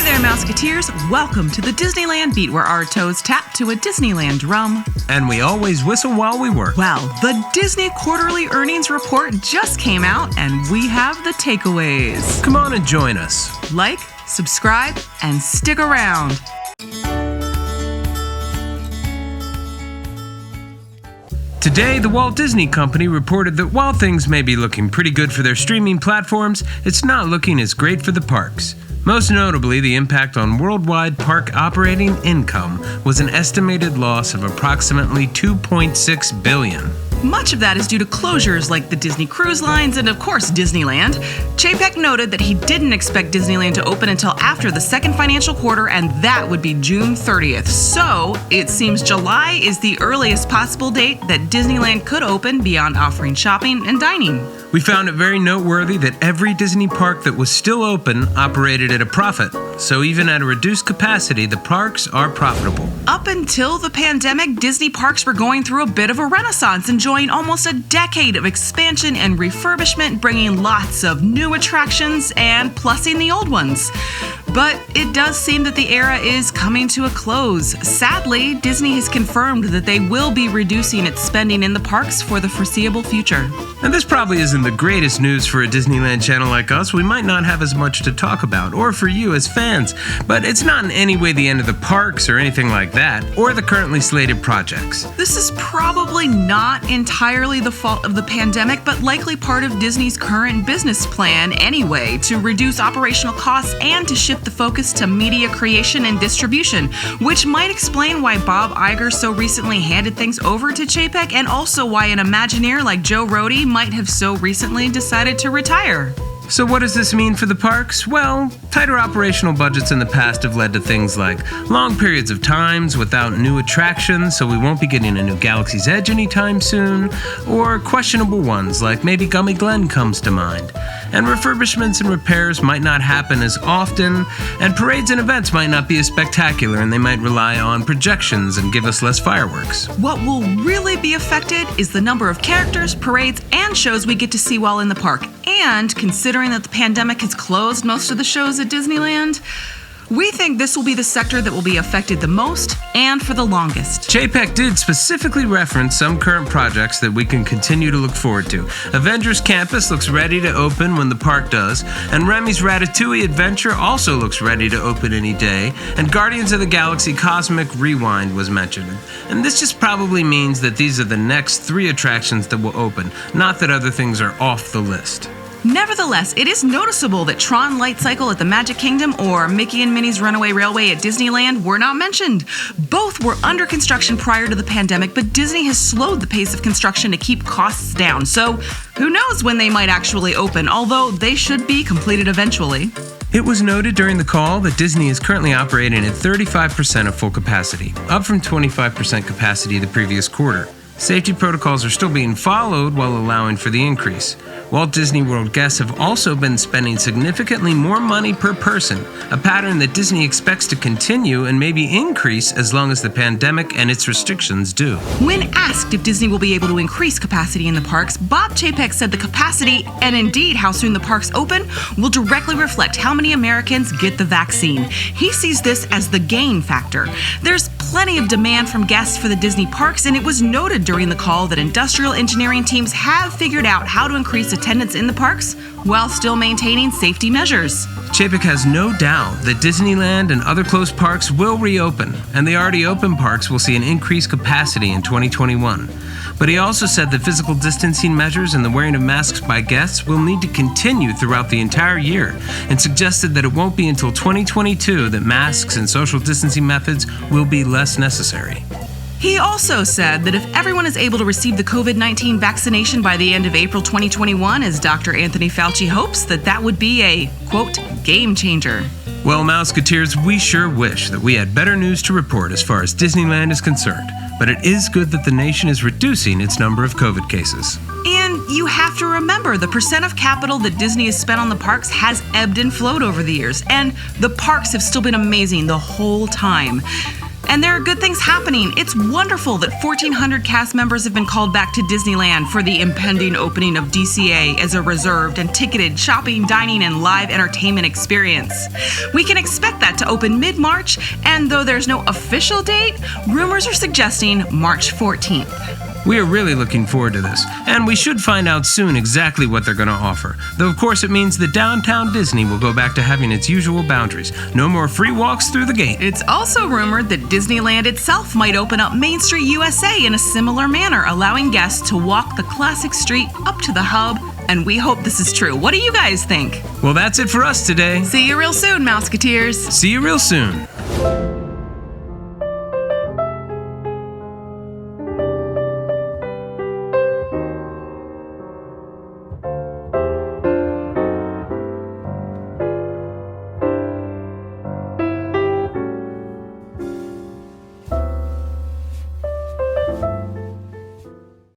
there, Mouseketeers. Welcome to the Disneyland Beat, where our toes tap to a Disneyland drum. And we always whistle while we work. Well, the Disney quarterly earnings report just came out, and we have the takeaways. Come on and join us. Like, subscribe, and stick around. Today, the Walt Disney Company reported that while things may be looking pretty good for their streaming platforms, it's not looking as great for the parks. Most notably, the impact on worldwide park operating income was an estimated loss of approximately $2.6 billion. Much of that is due to closures like the Disney Cruise Lines and, of course, Disneyland. Chapek noted that he didn't expect Disneyland to open until after the second financial quarter, and that would be June 30th. So, it seems July is the earliest possible date that Disneyland could open beyond offering shopping and dining. We found it very noteworthy that every Disney park that was still open operated at a profit. So even at a reduced capacity, the parks are profitable. Up until the pandemic, Disney parks were going through a bit of a renaissance, enjoying almost a decade of expansion and refurbishment, bringing lots of new attractions and plussing the old ones. But it does seem that the era is coming to a close. Sadly, Disney has confirmed that they will be reducing its spending in the parks for the foreseeable future. And this probably isn't the greatest news for a Disneyland channel like us. We might not have as much to talk about, or for you as fans, but it's not in any way the end of the parks or anything like that, or the currently slated projects. This is probably not entirely the fault of the pandemic, but likely part of Disney's current business plan anyway, to reduce operational costs and to shift the focus to media creation and distribution, which might explain why Bob Iger so recently handed things over to Chapek, and also why an Imagineer like Joe Rohde might have so recently decided to retire. So what does this mean for the parks? Well, tighter operational budgets in the past have led to things like long periods of times without new attractions, so we won't be getting a new Galaxy's Edge anytime soon, or questionable ones like maybe Gummy Glen comes to mind. And refurbishments and repairs might not happen as often, and parades and events might not be as spectacular, and they might rely on projections and give us less fireworks. What will really be affected is the number of characters, parades, and shows we get to see while in the park. And considering that the pandemic has closed most of the shows at Disneyland, we think this will be the sector that will be affected the most and for the longest. Chapek did specifically reference some current projects that we can continue to look forward to. Avengers Campus looks ready to open when the park does, and Remy's Ratatouille Adventure also looks ready to open any day, and Guardians of the Galaxy Cosmic Rewind was mentioned. And this just probably means that these are the next 3 attractions that will open, not that other things are off the list. Nevertheless, it is noticeable that Tron Light Cycle at the Magic Kingdom or Mickey and Minnie's Runaway Railway at Disneyland were not mentioned. Both were under construction prior to the pandemic, but Disney has slowed the pace of construction to keep costs down. So who knows when they might actually open, although they should be completed eventually. It was noted during the call that Disney is currently operating at 35% of full capacity, up from 25% capacity the previous quarter. Safety protocols are still being followed while allowing for the increase. Walt Disney World guests have also been spending significantly more money per person, a pattern that Disney expects to continue and maybe increase as long as the pandemic and its restrictions do. When asked if Disney will be able to increase capacity in the parks, Bob Chapek said the capacity, and indeed how soon the parks open, will directly reflect how many Americans get the vaccine. He sees this as the gain factor. There's plenty of demand from guests for the Disney parks, and it was noted during the call that industrial engineering teams have figured out how to increase attendance in the parks while still maintaining safety measures. Chapek has no doubt that Disneyland and other closed parks will reopen, and the already open parks will see an increased capacity in 2021. But he also said that physical distancing measures and the wearing of masks by guests will need to continue throughout the entire year, and suggested that it won't be until 2022 that masks and social distancing methods will be less necessary. He also said that if everyone is able to receive the COVID-19 vaccination by the end of April 2021, as Dr. Anthony Fauci hopes, that would be a, quote, game changer. Well, Mouseketeers, we sure wish that we had better news to report as far as Disneyland is concerned, but it is good that the nation is reducing its number of COVID cases. And you have to remember, the percent of capital that Disney has spent on the parks has ebbed and flowed over the years, and the parks have still been amazing the whole time. And there are good things happening. It's wonderful that 1,400 cast members have been called back to Disneyland for the impending opening of DCA as a reserved and ticketed shopping, dining, and live entertainment experience. We can expect that to open mid-March, and though there's no official date, rumors are suggesting March 14th. We are really looking forward to this, and we should find out soon exactly what they're going to offer. Though, of course, it means that downtown Disney will go back to having its usual boundaries. No more free walks through the gate. It's also rumored that Disneyland itself might open up Main Street USA in a similar manner, allowing guests to walk the classic street up to the hub, and we hope this is true. What do you guys think? Well, that's it for us today. See you real soon, Mouseketeers. See you real soon.